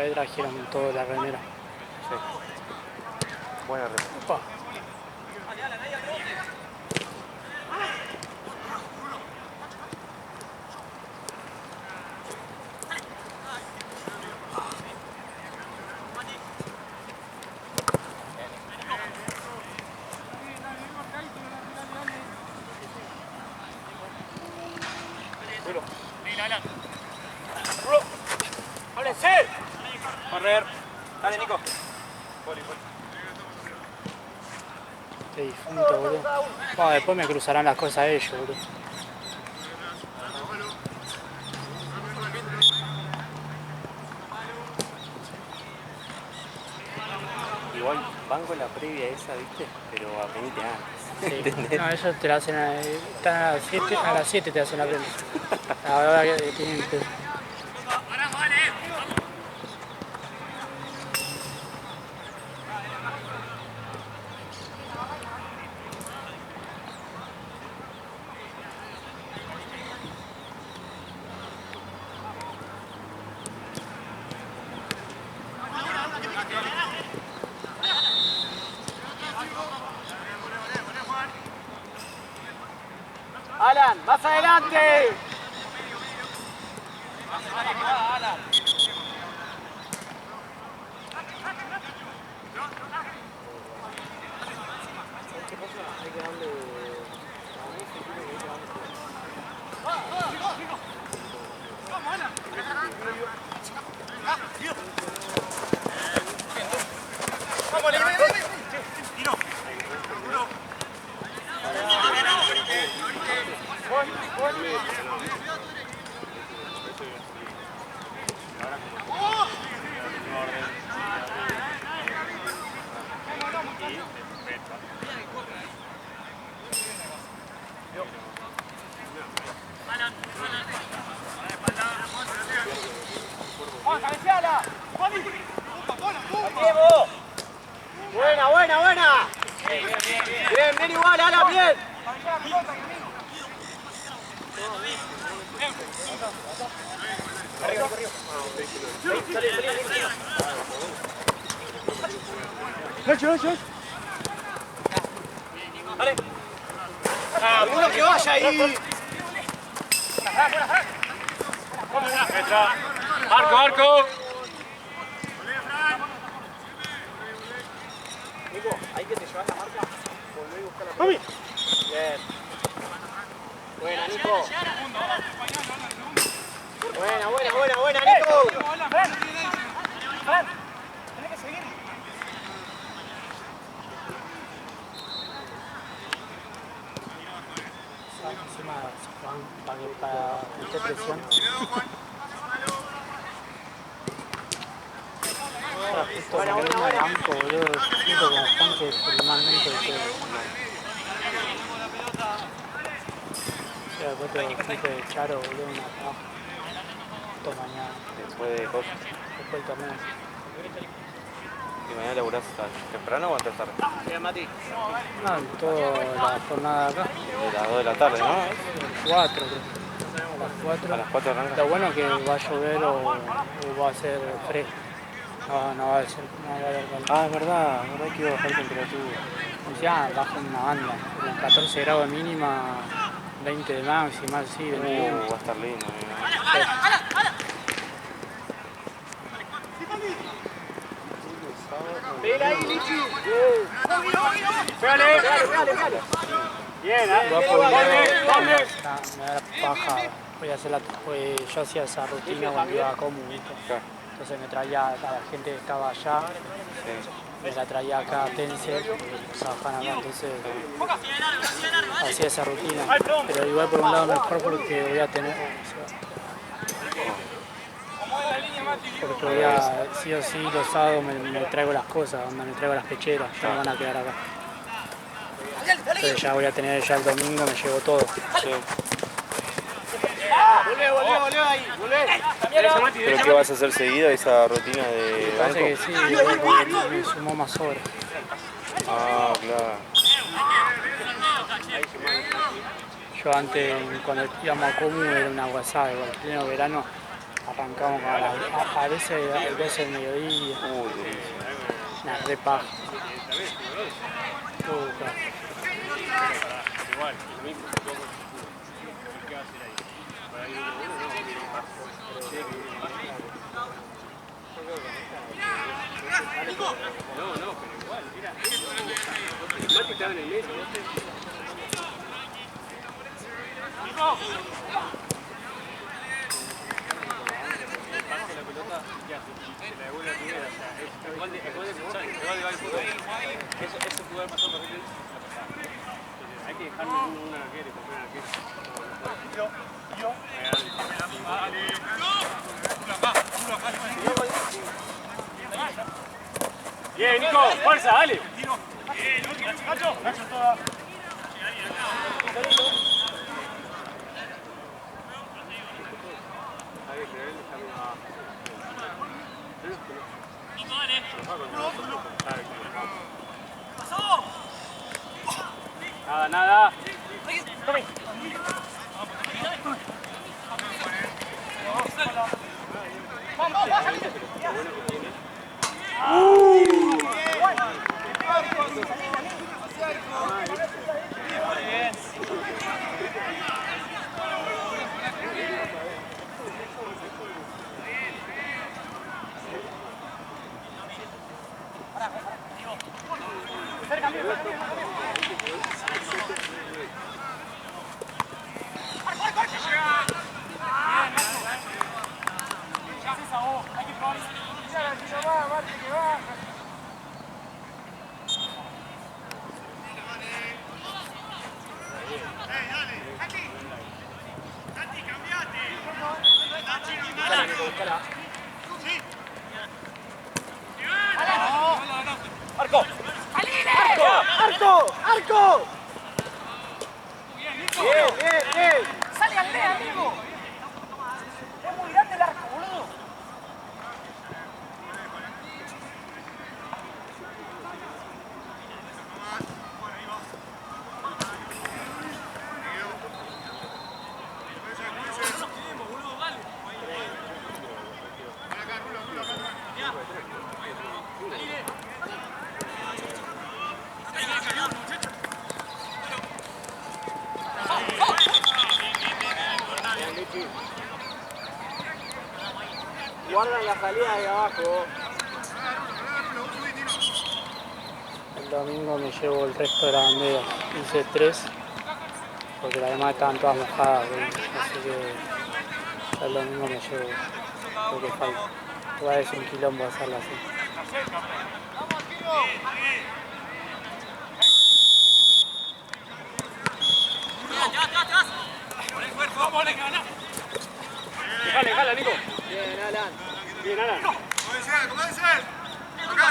vez trajeron toda la remera. Sí. Buena remera. Opa. ¡Ábrense! Correr. Dale, Nico. Qué difunto, boludo. Después me cruzarán las cosas ellos, boludo. Igual banco la previa esa, ¿viste? Pero apenite antes. Sí. No, ellos te la hacen están a las 7 te hacen la previa. Ahora que tienen que... Alan, más adelante. Buena, buena, buena. Bien, bien igual, Alan, bien. Dale. Uno que vaya ahí. ¡Arco, arco! Nico, ahí que te llevas la marca, volvé a buscar la pelota. Bien. Buena, Nico. Buena, buena, buena, buena, Nico. Tenés que seguir. Encima para meter presión. Buena, buena, buena. Banco, boludo, junto con Juan que normalmente después te dije de Charo, boludo, una trabajo. Todo mañana. Después de cosas. Después del torneo. ¿Y mañana laburás temprano o antes tarde? Bien, Mati. No, toda la jornada acá. De las 2 de la tarde, ¿no? 4, creo. A las 4. A las 4 arranca. Lo bueno es que va a llover o va a ser fresco. No va a ser, no va a haber calor. Ah, es verdad que iba a bajar temperatura. Ya baja una banda, con 14 grados de mínima, 20 de máxima, así, de mínima. Va a estar lindo. Pega ahí, Lichi. Pégale, pégale, pégale. Bien, Me da paja, yo hacía esa rutina cuando iba a Comu, ¿viste? Entonces me traía a la gente que estaba allá, me la traía acá a Tenser, trabajaban acá, entonces hacía esa rutina. Pero igual por un lado mejor porque voy a tener, porque voy a, sí o sí los sábados me traigo las cosas, me traigo las pecheras, ya me van a quedar acá. Entonces ya voy a tener, ya el domingo me llevo todo. Sí. Volvé ahí, volvé. ¿Pero qué vas a hacer seguida esa rutina de Me parece banco? que sí, porque me sumó más horas. Ah, claro. Yo antes, cuando íbamos a Comu, era una guasada, igual, en pleno verano, Arrancamos a veces a 12 del mediodía. Una re paja. Claro. Igual, lo mismo. ¿Qué va a hacer ahí? Para ir no, pero igual, mira. El mate estaba en el medio, ¿no? Pase la pelota, ¿qué hace? Se la devuelve a primera, o sea, es igual de futsal, igual de fútbol. Eso jugar más o menos hay que dejarle una arquera y comprar arquera. Yo. Bien, Nico, fuerza, dale. Nacho, toda. Nada. ¡Arco! Bien. ¡Sale al lea, amigo! Es muy grande el arco, boludo. Guardan la salida de abajo. El domingo me llevo el resto de la bandera. Hice 3, porque las demás estaban todas mojadas, así que ya el domingo me llevo lo que falta. Igual es un quilombo hacerlo así. Dejale, Nico. Bien, Alan. ¿Cómo dice? Acá,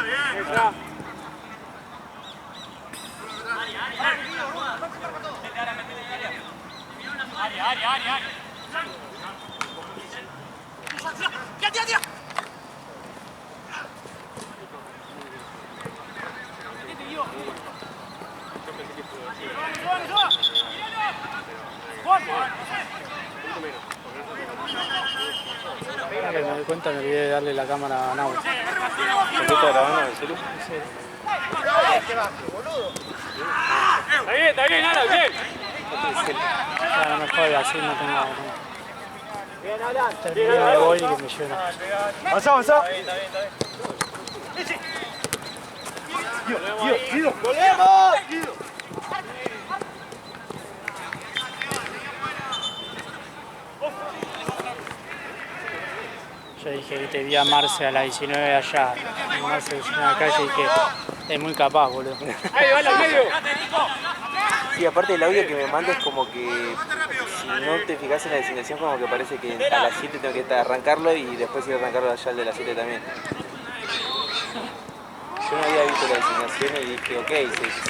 bien. Entra. Área. ¡Tira! Ahora que me doy cuenta me olvidé de darle la cámara a Nau. ¿Por qué está grabando en el celu? Está bien, Alan, bien. Ya no me jode, así no tengo... Bien, Alan. Termino de voy y que me lleven. Avanza. ¡Volvemos! Yo dije, viste, vi a Marce a la 19 allá, Marce en la calle y dije, es muy capaz, boludo. ¡Ahí va al medio! Sí, aparte el audio que me manda es como que si no te fijas en la designación como que parece que a las 7 tengo que arrancarlo y después ir a arrancarlo allá al de las 7 también. Yo no había visto la designación y dije, ok,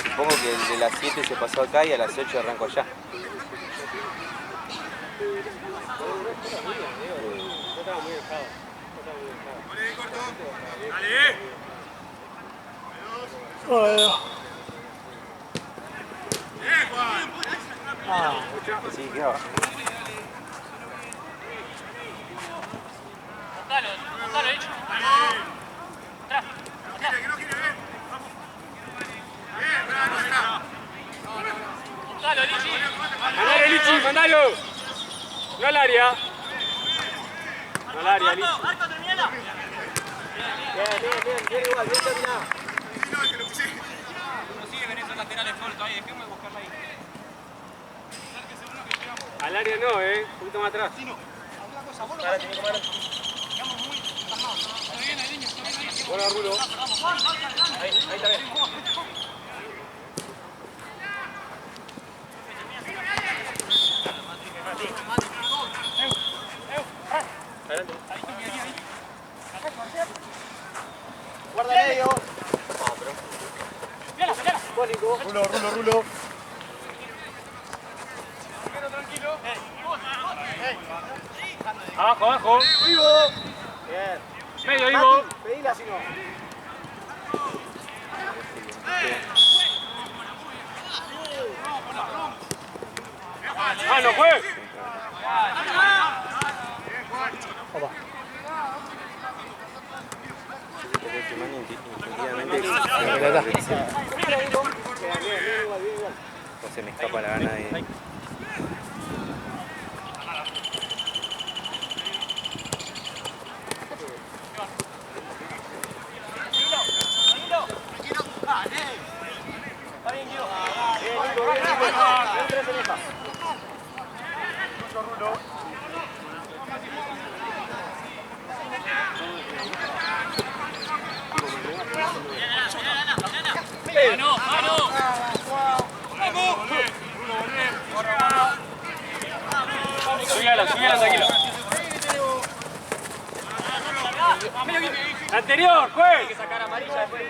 supongo que el de las 7 se pasó acá y a las 8 arranco allá. Bueno. Ah, Sí, qué va. Montalo, hecho. Atrás. Que no quiere ver. Bien, bravo, está. Montalo, Lichi. ¡Mandalo, Lichi! ¡Mandalo! No al área. No al área, Lichi. Arco, terminala. Bien igual, bien terminado. Sí, no, que lo puse. No sigue con esos laterales sueltos ahí, dejemos de buscarla ahí. Al área no, un poquito más atrás. Bueno, Rulo. Ahí está bien. Adelante. Guarda el medio. Rulo. Tranquilo. Abajo. Vivo. Bien. Medio, Ivo. Pedila si no. ¡Ah, no fue! opa. Se me escapa la gana de... ¡Mano! Subíala, tranquilo. La anterior, juez. Hay que sacar amarilla después.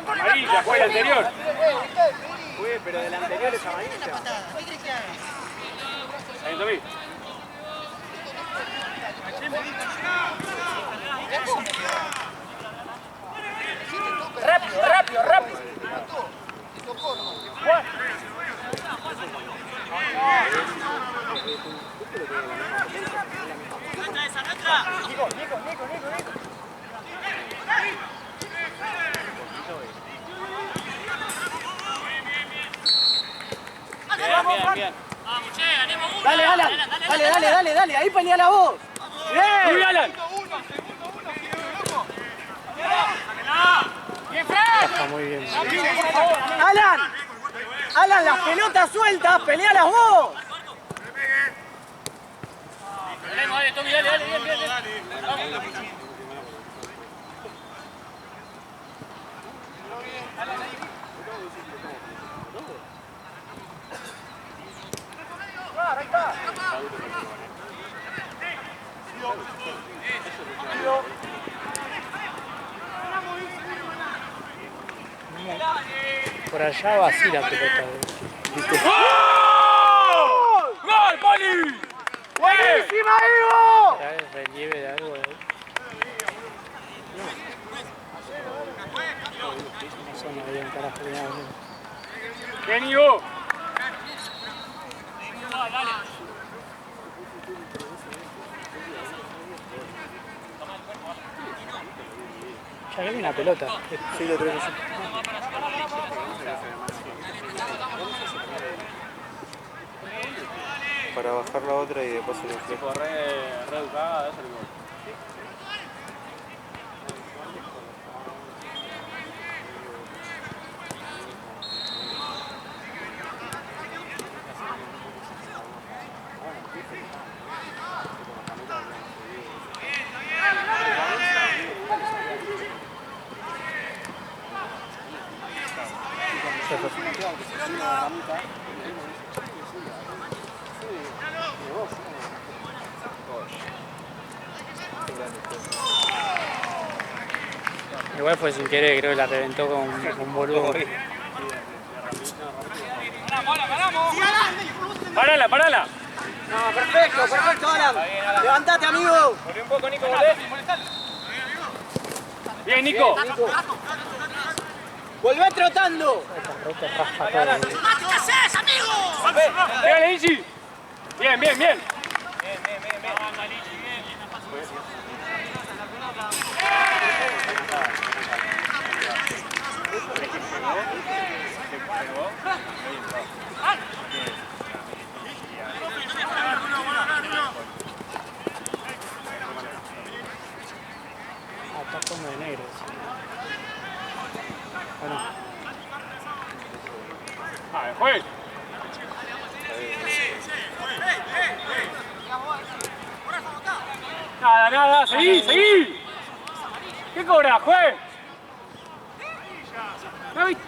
Amarilla, fue la anterior. Fue, pero de la anterior es amarilla. Ahí, Tommy. Rápido. Bien. Vamos, che, ganemos uno. Dale, Alan. Dale. Ahí pelea la voz. ¡Subí, Alan! Está muy bien. Alan, las pelotas sueltas, pelealas vos. Dale, Tommy, dale, bien. Ahí está. Por allá va así la pelota. ¡Gol, Poli! ¡Buenísima, Ivo! Trae relieve de algo ahí. No sé, no había un carajo de nada. Bien, Ivo. Ya viene una pelota. Sí, lo tenemos. Para bajar la otra y después se lo flejo. Re educada, eso es lo que... Igual fue sin querer, creo que la reventó con un boludo. ¡Parala! No, perfecto, Alan. Levantate, amigo. Volví un poco, Nico, volvé. Bien, Nico. ¡Volvé trotando! Te raspa todo. ¿Qué haces, amigo? ¡Bien, Lichi! Bien, bien, bien. Está como de negro. Bueno, Juez. Nada, nada, seguí, seguí. ¿Qué cobra, juez? ¿No viste?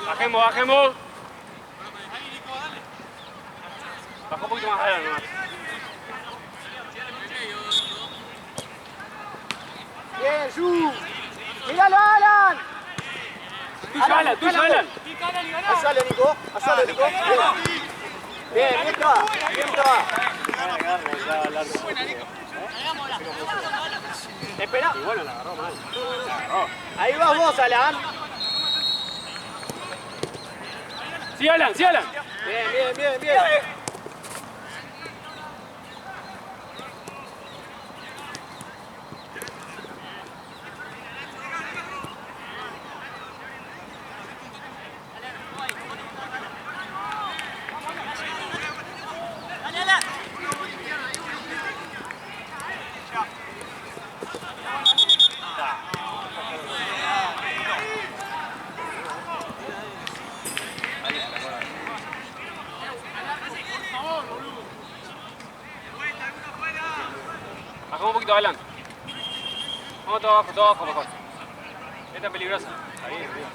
Bajemos, bajemos. Baja un poquito más adelante nomás. Bien, Yu. ¡Míralo, Alan! Tuyo, Alan, tuyo, Alan. Hacelo, Nico. Hacelo, Nico. Bien, bien trabajo. Bien trabajo. Espera. Y bueno, la agarró mal. Ahí vas vos, Alan. Sí, Alan, sí, Alan. Bien, bien, bien, bien. Bajamos un poquito adelante. Vamos todo abajo mejor. Esta es peligrosa. Ahí, arriba.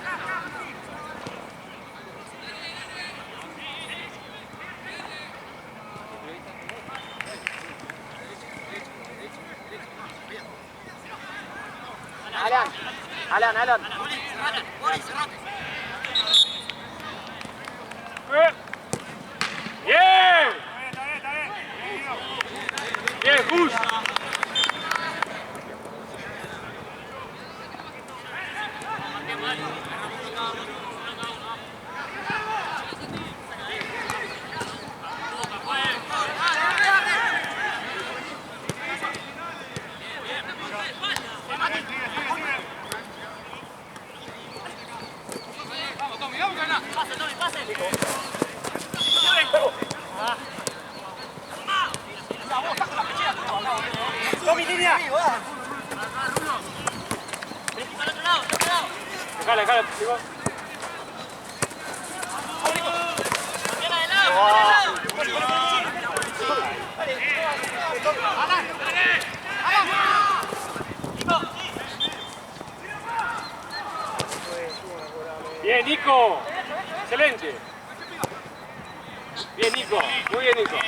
Alan. Bien. Bien, Gus. ¡Tomi, línea! Dejala, sigo. Bien, Nico. Excelente. Bien, Nico. Muy bien, Nico.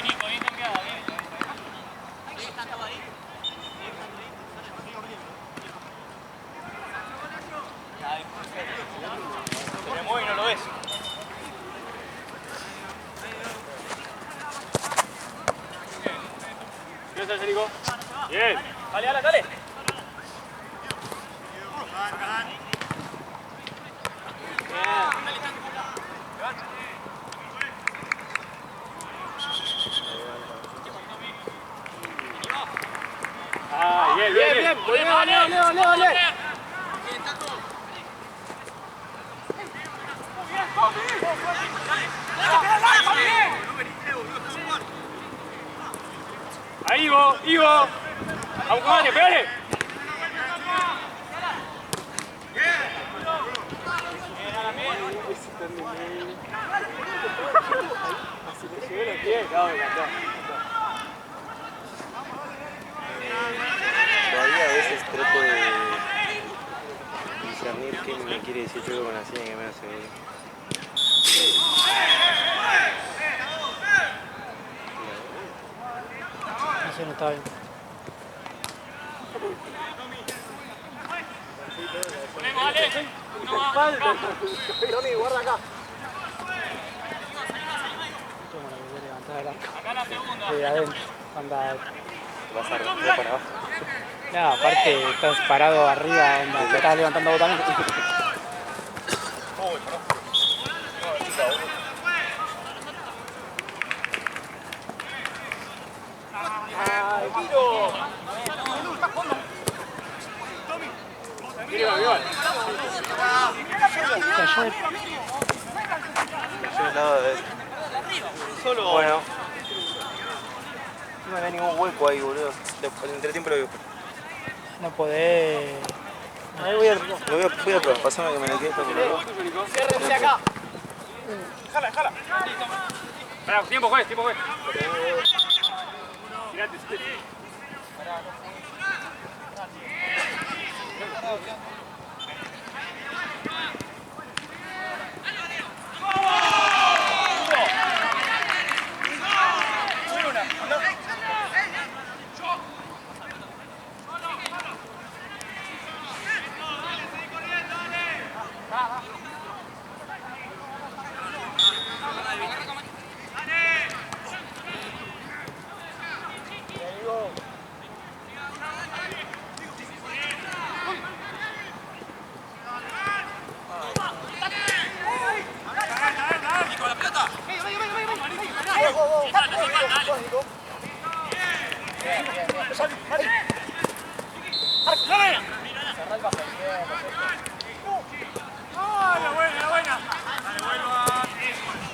Se me mueve y no lo ves. ¿Qué haces, Nico? Bien. Dale, Alan, dale. Ah, bien, bien, bien. Leo. Ahí, Ivo. Vamos, comandante, pégale. Todavía a veces trato de discernir qué me quiere decir Choco con la seña que me hace. Sí, no está bien. Ponemos, Ale. Uno más. Tommy, guarda acá. Toma la que levantar el arco. Acá la segunda. De adentro. Anda. Te vas a arrancar para abajo. No, aparte estás parado arriba, onda, te estás levantando vos también. ¡Ay, tiro! Mira, Gabriel. Cayó de... Yo del lado de... Solo. Bueno. No había ningún hueco ahí, boludo. El entretiempo lo vi. No podés... Ahí voy a probar. Pasame que me la quede para que lo vea. Ciérrense acá. Jala, jala. Pará, tiempo juez, tiempo juez. Tirate, tirate.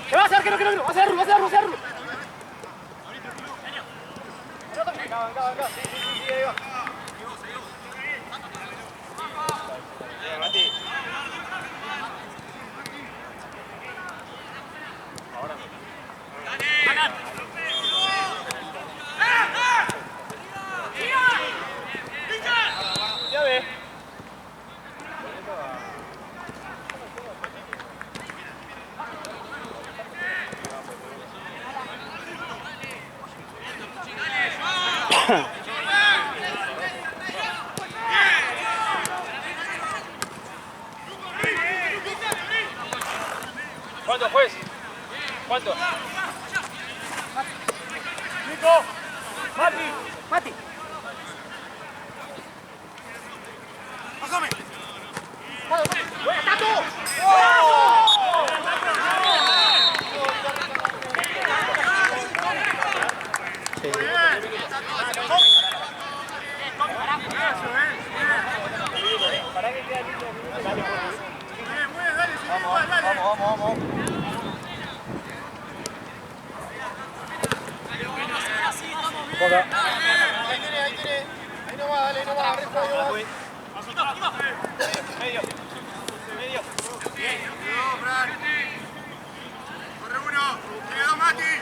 ¡Que va a hacer, que no! ¡Va a hacerlo! Venga. Sí, ahí va. Ya ve. ¿Cuánto, juez? ¿Cuánto? Nico. Mati. Pásame. ¡Buena, Tato! Sí. Vamos. Boca. Ahí tiene. Ahí no va, dale, no va. Arriba, Medio. Bien. No, Fran. Corre uno. Tiene dos, Mati.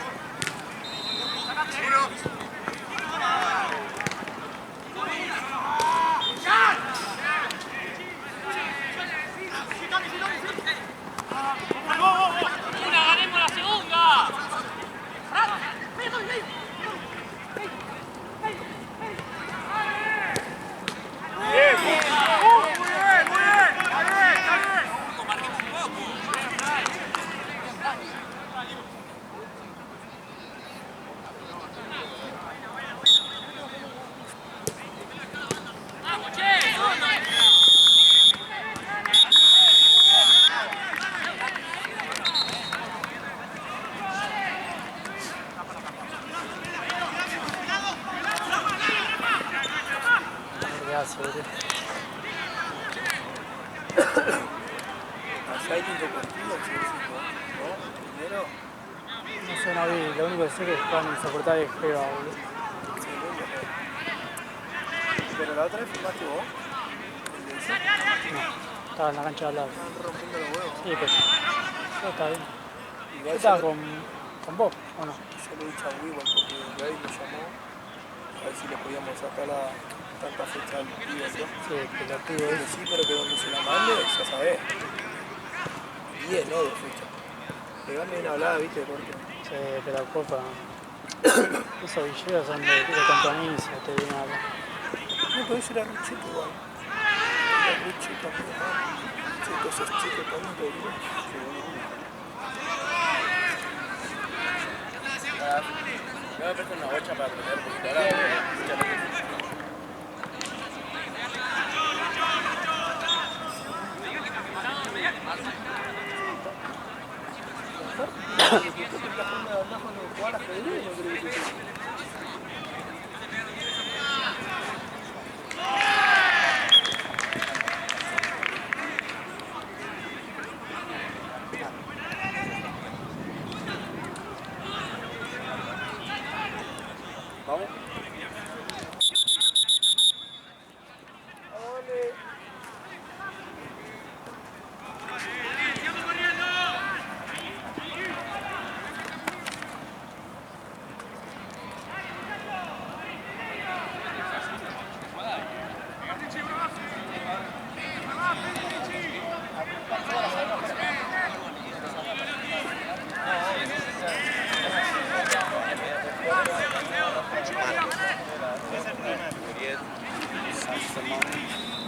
Uno. ¡Ganemos la segunda! Allá hay lindo partido, ¿no? Primero. No sé, no vi. Lo único que sé que están insoportables feo, boludo. Pero la otra vez filmaste vos. No, estaba en la cancha de al lado. Estaban rompiendo los huevos. Sí, pero... No, está bien. Igual ¿Qué estaba yo con vos o no? le he dicho a Weaver porque Gaby me llamó a ver si le podíamos sacar a tanta fecha al pibe, ¿no? Sí, pelotudo Pero ese. sí, pero que donde se la mande, ya sabés. 10, no 2 fechas. Pegame una hablada, viste, porque Sí, pero porfa. Esos Villegas son de compromiso, te vienen acá. No, pero ese era Ruchito igual. Era Ruchito, Ruchito, esos chicos también te digo. Me voy a prestar una bocha para aprender un poquito ahora. ¿Vamos?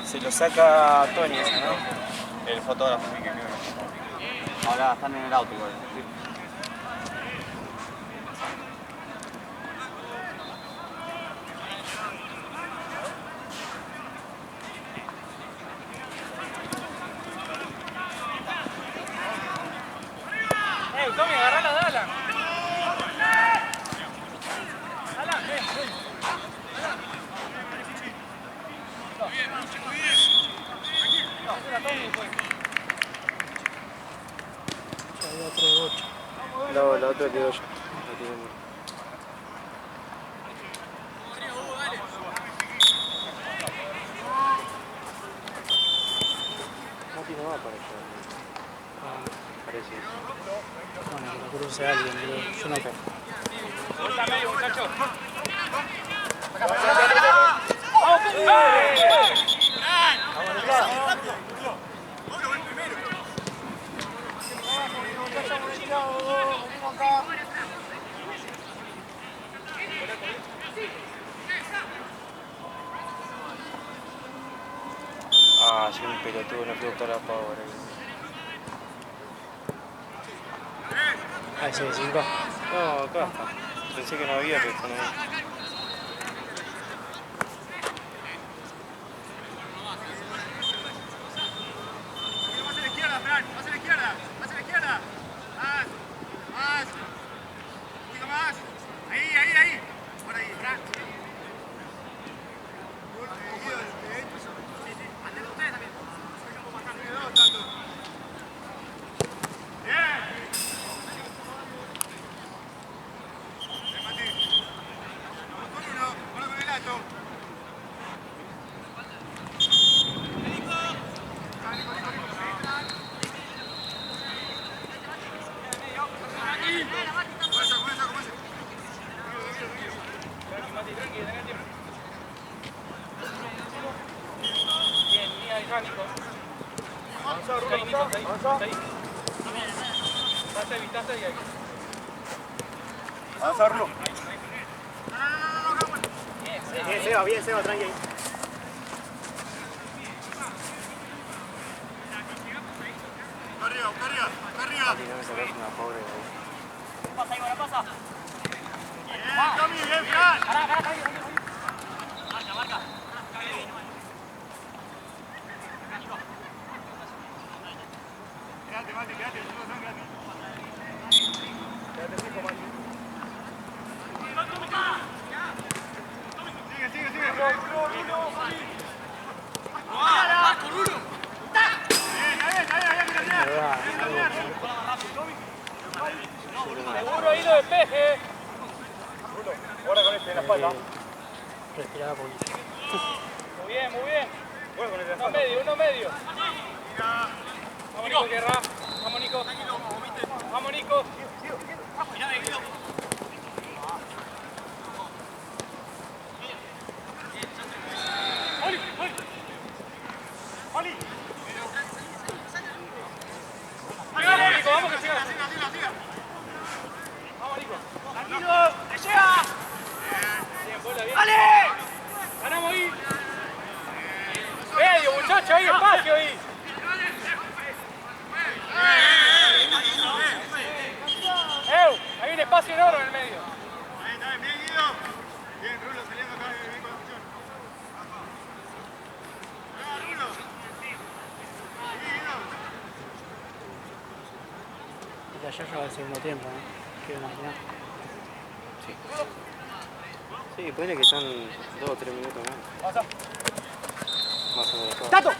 Se lo saca Tony, ¿no? El fotógrafo. Ahora están en el auto igual. Tommy, agarrala, dala. Ya había 3-8. No, la otra quedó yo. Mati no va para allá. Parece. Bueno, que lo cruce alguien, pero yo no creo. Vuelta medio, muchacho. Ah, soy un pelotudo, no fui a buscar la Power. Ahí sí, 5. No, acá está. Pensé que no había, pero está no. Más a la izquierda, Fran, más a la izquierda, más a la izquierda. Más. Un poquito más. Ahí. Por ahí, Fran. Mándenlo ustedes también. Bien. Mati. Vamos con uno, vamos con el alto. Bien, mira el Nico. Avanza. Evitaste y ahí. Avanza, Rulo. Bien, Seba, tranqui ahí. Arriba. Mati, no me sacas una Power. Pasa, Ivana, pasa. Bien, Tommy, bien, Fran. Marca. Quédate, Mati, nosotros son gratis. Quédate fijo, Mati. Sigue. ¡Va, con uno! Seguro ahí lo despeje. Ahora con este en la espalda. Respiraba poquito. Muy bien. Bueno, con este en la espalda. Uno medio. Vamos, Nico, Guerra. Vamos, Nico. Vamos, Nico. Vamos, Nico, vamos que siga. Vamos, Nico. Y ayer ya va el segundo tiempo, ¿no? Quiero imaginar. Sí, ponele que están 2 o 3 minutos más. Más o menos. Todo. ¡Tato!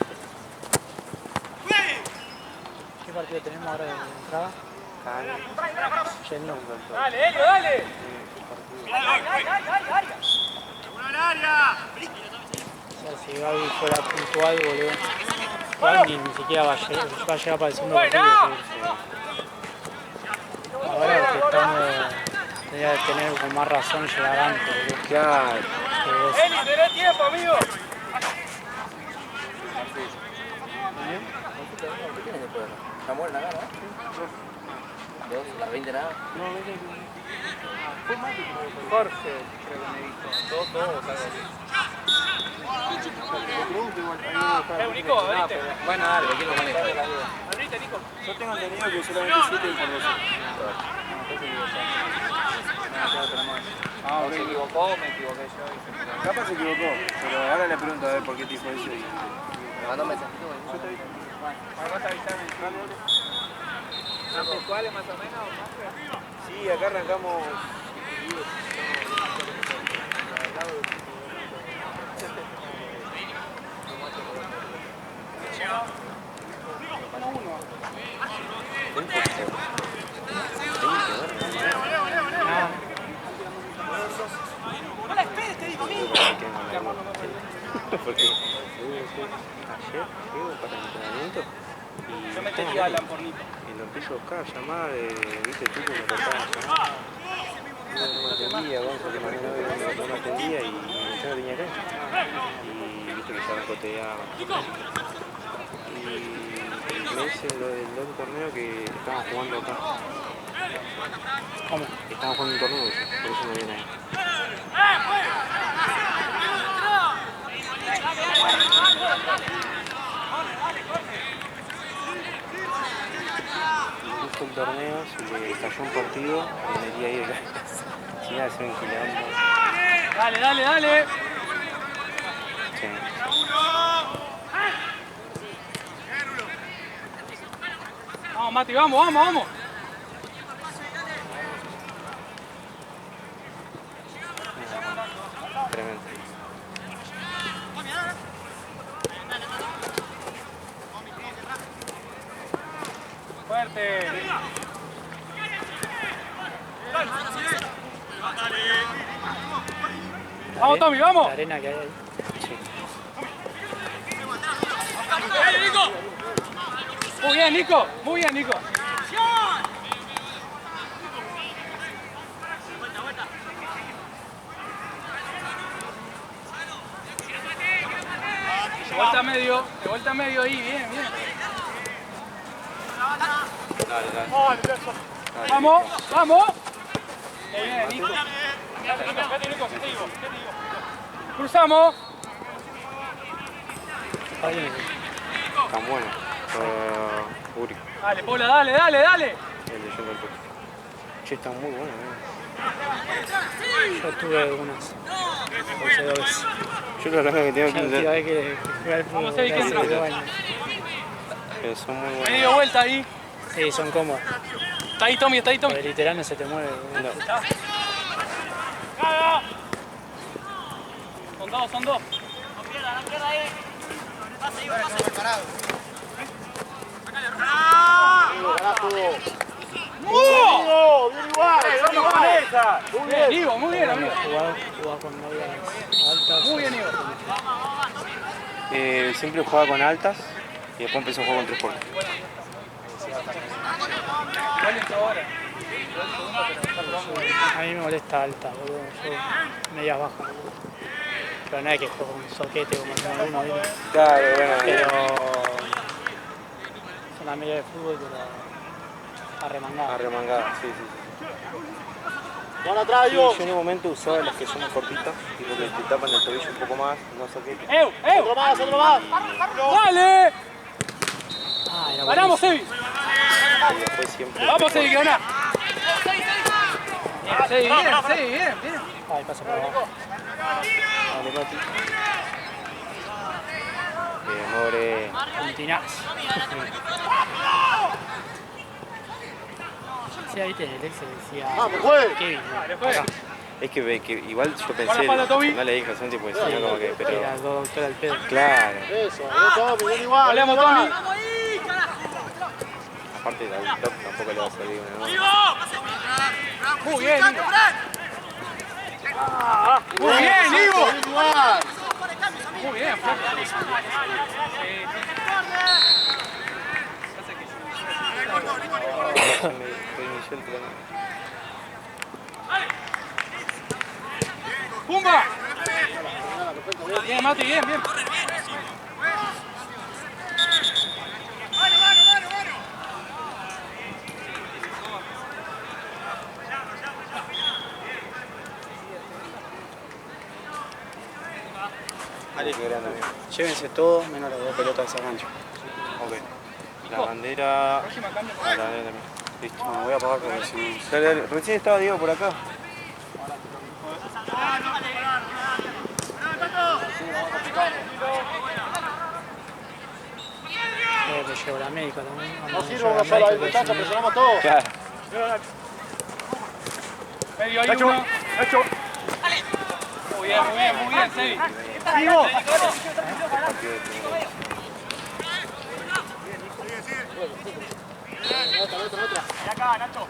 ¿Qué partido tenemos ahora de entrada? Yendo. Dale, Helio, dale. ¡Una al área! O sea, si Gaby fuera puntual, boludo. Gaby ni siquiera va a llegar para el segundo partido. Ahora que estamos... Tendría que tener con más razón llegar antes, boludo. Claro. Eli, tenés tiempo, amigo. ¿La mueren acá, no? ¿Dos? ¿Las 20 nada? Jorge, creo que me dijo. 2 o algo así. Nico, abrite. Bueno, dale, ¿quién lo maneja? Abrite, Nico. Yo tengo entendido que solamente 7 información. No, se equivocó, me equivoqué yo. Capaz se equivocó, pero ahora le pregunto a ver por qué dijo eso y... Me mandó un mensajito. ¿Cuáles más o menos? Sí, acá arrancamos... ¡No la esperes, te digo, amigo! Porque ayer llego para el entrenamiento y Yo me metí a Alan por Nico. y lo empiezo a buscar, llamar, viste, el tipo me trataba de llamar. No me atendía, Gonzo que no me atendía y yo venía acá. Y viste que se arrancoteaba. Y me dice lo del otro torneo que estaban jugando acá. ¿Cómo? Estaban jugando un torneo, por eso me viene ahí. Justo el torneo se le cayó un partido y me quería ir a casa. Si iba a hacer un quilombo. Dale, dale, dale. Sí. Vamos, Mati, vamos, vamos, vamos. Tremendo. Fuerte. Vamos, Tommy, vamos. La arena que hay ahí. Muy bien, Nico. Muy bien, Nico. De vuelta a medio ahí, bien, bien. Dale, dale. Vamos, vamos. Bien, Nico. Quédate, Nico, ¿qué te digo? Cruzamos. Ahí, Tan bueno. Uri, Dale, Pola, dale, dale, dale. el de Jungle Book. Che, está muy bueno, yo tuve unas. Hace 2 veces. Yo creo que tengo La última vez que jugué al fútbol. Vamos a ver quién hace entra. 2 años. pero son muy buenos. Medio vuelta ahí. Sí, son cómodos. Está ahí, Tommy, está ahí, Tommy. Porque literal no se te mueve. No. Son dos, son dos. Bien, Ivo, muy bien, amigo. Jugaba con medias altas. Muy bien, Ivo. Siempre jugaba con altas y después empezó a jugar con 3 por. ¿Cuál entró ahora? A mí me molesta alta, boludo. Yo medias bajas, boludo. Pero no es que juego con soquete como el uno, ¿viste? Claro, bueno. Pero es una media de fútbol, pero arremangada. Arremangada, sí. ¡Van atrás, Sí, Ivo! yo en un momento usaba las que son más cortitas, tipo que te tapan el tobillo un poco más, no soquete. ¡Eu, eu! ¡Otro más, otro más! ¡Dale! Ah, era ¡Ganamos, Evi! Y después siempre. ¡Vamos, Evi, que ganá! Sí, bien, bien. Ahí pasa por abajo. Dale, Mati. Bien, More. Puntinaz. decía, viste, el ex decía Vamos, juegue. Kevin. Juega. Es que igual yo Buena pensé, espalda, Toby. no le dije a Santi, pues sino como que, pero Era doctor al pedo. claro, Eso, Tommy, bien igual. Goleamos, bien Tommy. igual. aparte al top tampoco le va a salir una ¿no? Muy bien, Ivo. Muy bien, Ivo. Bien igual. Muy bien, flaco. Me inició el plano. ¡Pumba! Bien, Mati, bien, bien. Qué grande, amigo. Llévense todo menos las 2 pelotas a gancho. Ok. La bandera. Próxima cambio. La bandera también. Listo. Bueno, voy a apagar porque si no... Dale, dale. Recién estaba Diego por acá. Me llevo la médica también. No sirve una sola distancia, presionamos todos. Claro. Medio hay uno. Muy bien, Sebi. Ivo. Partido de primera. Otra. Y acá, Nacho.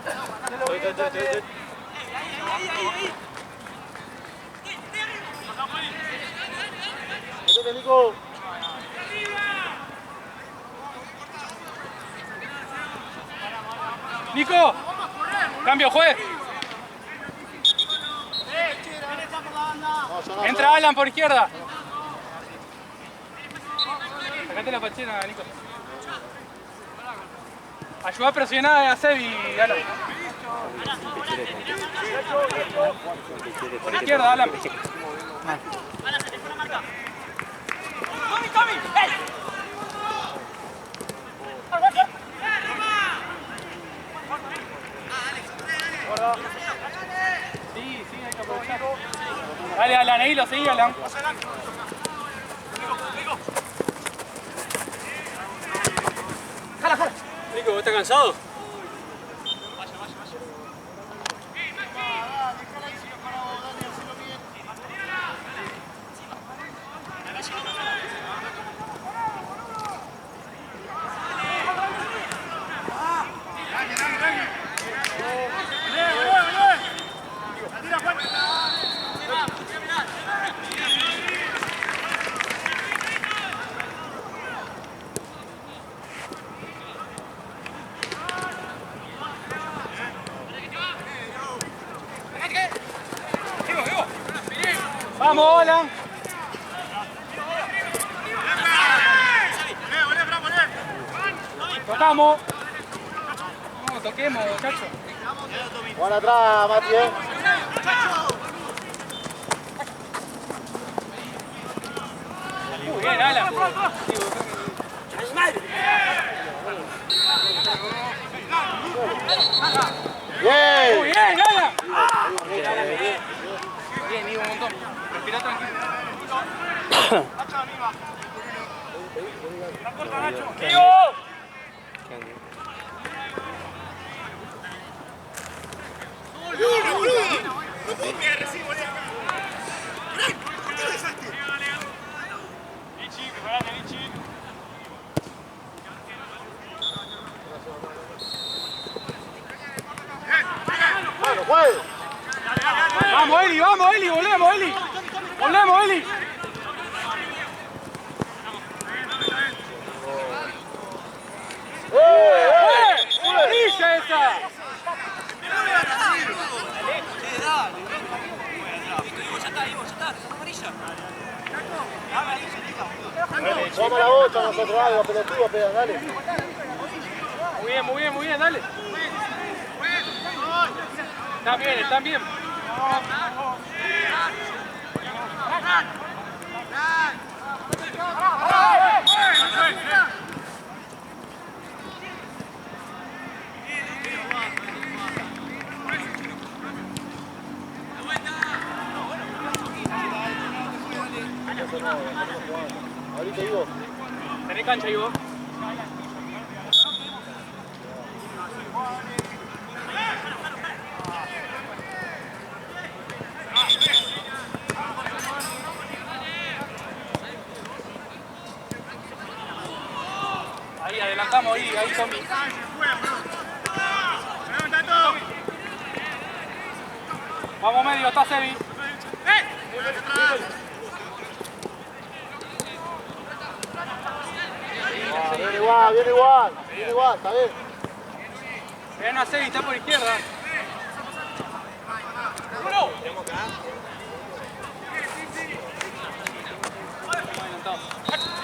Métete, Nico. Nico. Cambio, juez. No, yo no, Entra Alan por izquierda. Sacate la pachera, Nico. Ayuda a presionar a Sebi, Alan. Por izquierda, Alan. Sí, hay que aprovechar. Dale, Alan, ahí lo seguí, Alan. Nico, ¿vos estás cansado? Vamos, Alan. Tocamos. No, toquemos, muchachos. Juan atrás, Mati, Muy bien, Alan. Bien. Muy bien, Alan. Bien, Ivo, un montón. Respira tranquilo. ¡Ivo! Bueno, juegue. Vamos, Eli, volvemos, Eli. Volvemos, Eli. ¡Amarilla esa! Vamos a la 8 nosotros, algo, pelotudo, pega, dale. Muy bien, dale. Están bien. Ahorita digo. Tenés cancha, Ivo. estamos ahí, Tommy. Vamos medio, está Sebi. Viene igual, está bien. Viene a Sebi, está por izquierda.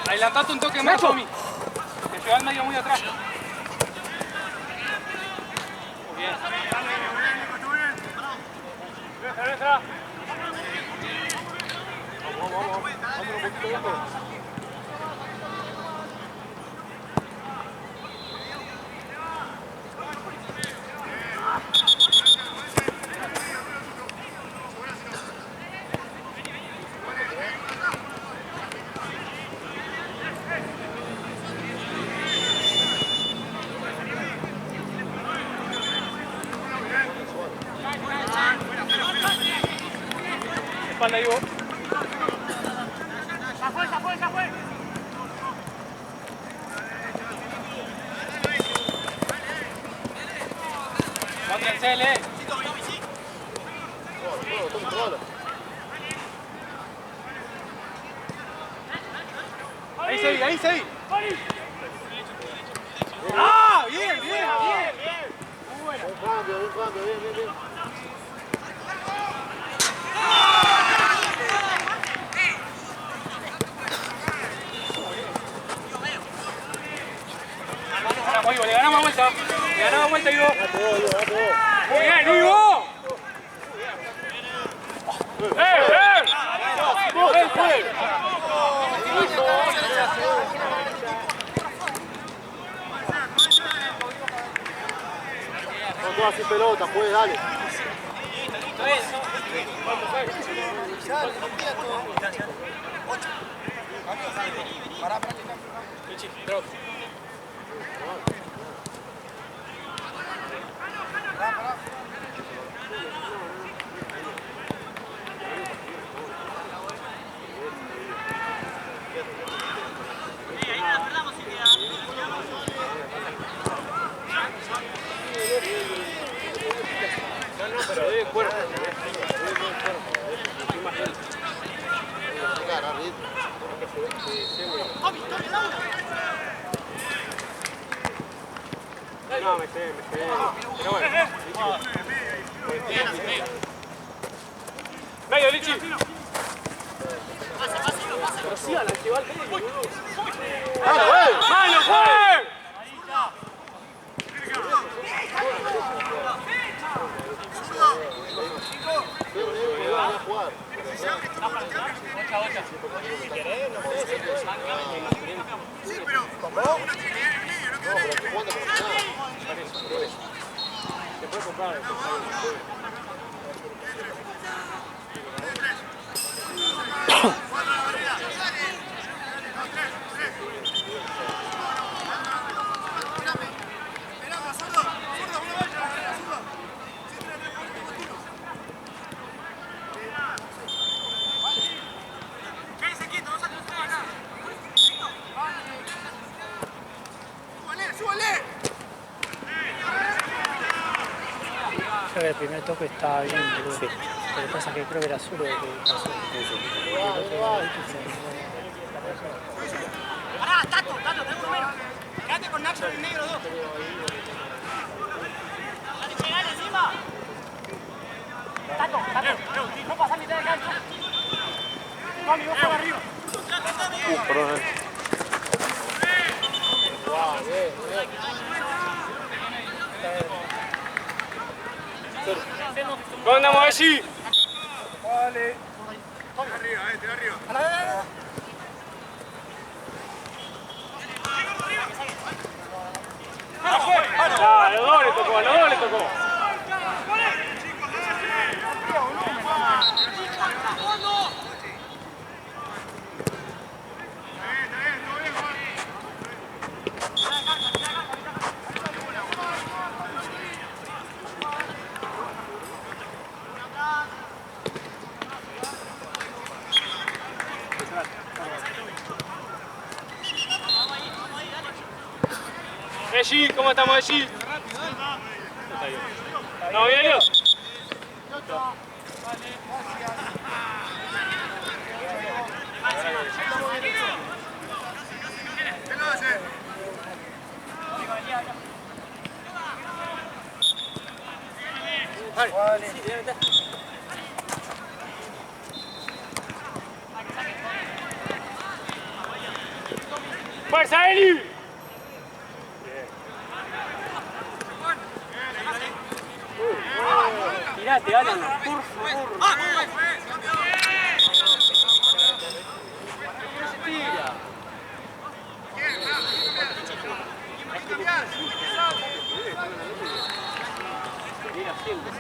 Adelantate un toque más, Tommy. Que se va al medio muy atrás. Muy bien. Espalda, Ivo. Ya fue. Contra el CL. Ahí seguí. ¡Ah! Bien. Muy bueno. Buen cambio, bien. Le ganamos vuelta, Ivo. Muy bien, Ivo. Son todas sin pelota, pues dale. Pero de cuerpo. No, me sé. Pero bueno. Medio, Lichi. ¡Mano, fue! Sí, pero uno tiene que ir en el medio, no queda nadie. Se puede comprar. Creo que el primer toque estaba bien, boludo. Sí. Pero pasa que creo que era Zuro que pasó. Pará, Tato, tenemos menos. Quédate con Nacho en el negro 2. Dale, llegale encima. Tato, no pasa mitad de cancha. Mami, vos para arriba. Perdón. ¿Cómo andamos allí? Vale. Tira arriba. Ah, los dos le tocó. allí? ¿Cómo estamos allí? ¿Estamos bien, Dios? ¡Fuerza, Eli! Tirate, Alan, por favor. No se tira. Mira, siempre.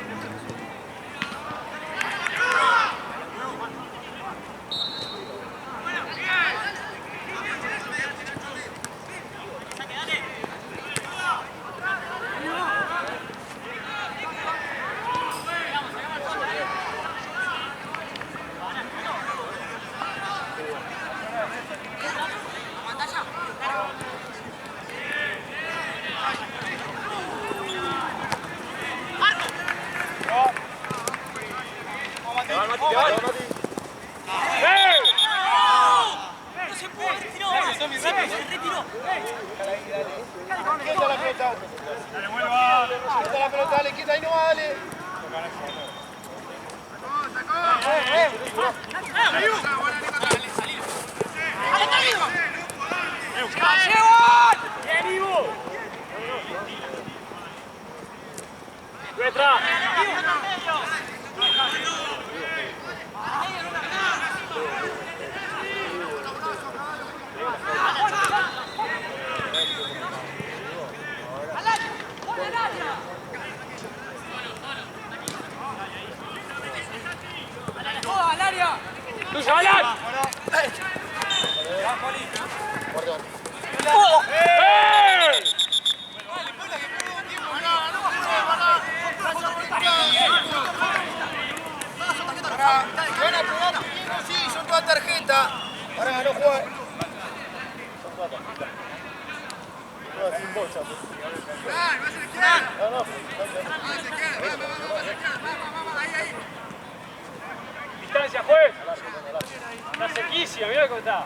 Sí, son todas tarjetas. Ahora no juega. Son todas tarjetas. No, sin bolsa. Distancia, juez. Está sequísima, mira cómo está.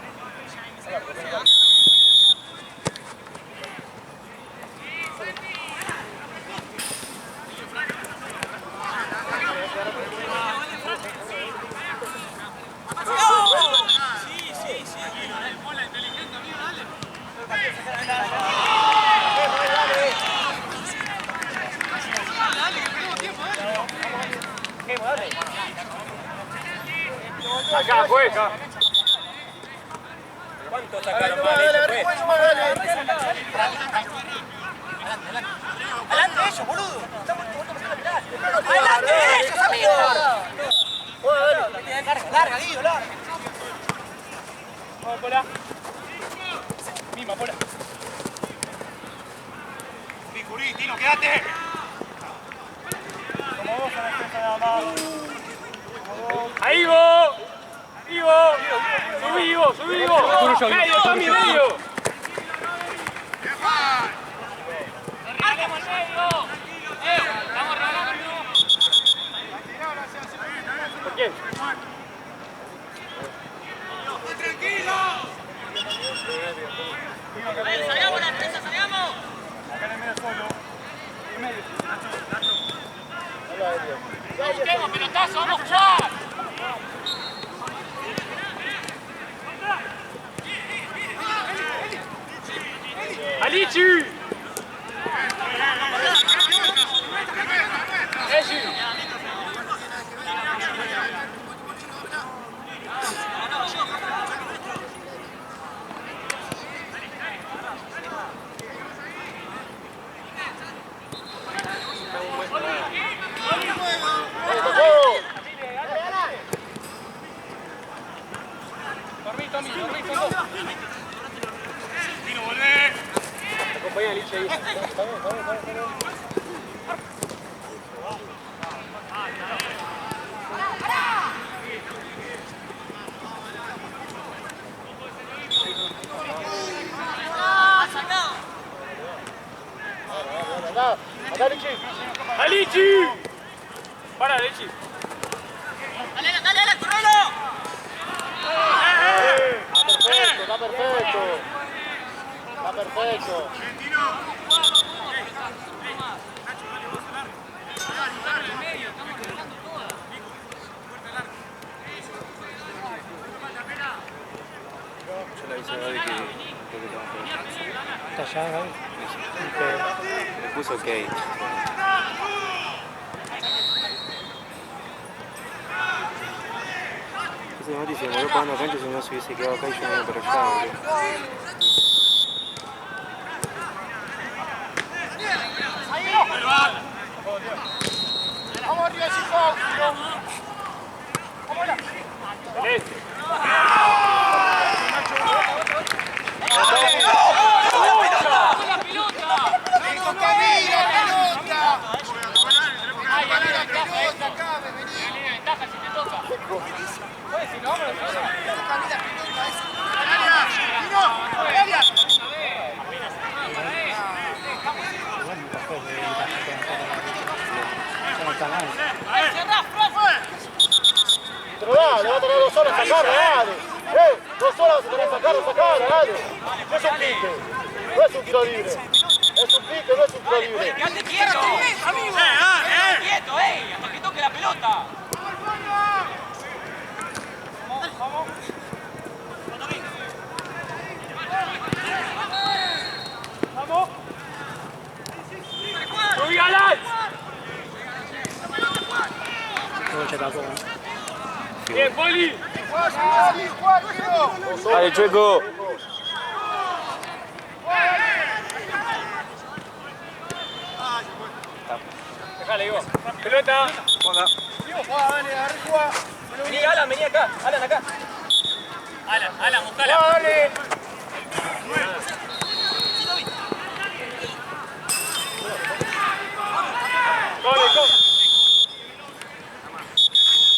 Acá, juez. ¿Cuánto sacaron mal ellos, ¡Adelante ellos, boludo! ¡Adelante ellos, amigos! Larga, Guido, larga. Vamos, Pola. Misma, Pola. Jurí, Tino, quédate. Como vos, nada más. Ahí vos. Ivo. Subí, Ivo, subí, Ivo. Medio, Tommy, medio. ¿Por quién? ¡Tranquilo! ¡Salgamos la defensa, salgamos! Acá en el medio solo. En medio. ¡No busquemos pelotazo, vamos a jugar! ¡Alichi! ¡Eji! Tino, volvé. Acompaña a Alichi ahí. dale, Lichi. ¡Alichi! ¡Para, Lichi! ¡Dale, dale, dale, correlo! Está perfecto. Está perfecto. Yo le avisé a Gaby que Está allá, Gaby. le puso ok. Ese Mati se demoró pagando la cancha, si no se hubiese quedado acá y yo me iba para allá, boludo. Vamos arriba, chicos. ¡Celeste! Pero dale, va a tener 2 horas a sacarla, dale. 2 horas vas a tener que sacarla, dale. No es un pique, no es un tiro libre. Es un pique, no es un tiro libre. ¡Quédate quieto! ¡Amigo! ¡Quieto, hasta que toque la pelota! ¡Vamos! ¡Subí, Alan! ¡Bien, Poli! Dale, Chueco. Dejale, Ivo. Pelota. Vení, Alan, vení acá. Alan, acá. Alan, buscala. Dale.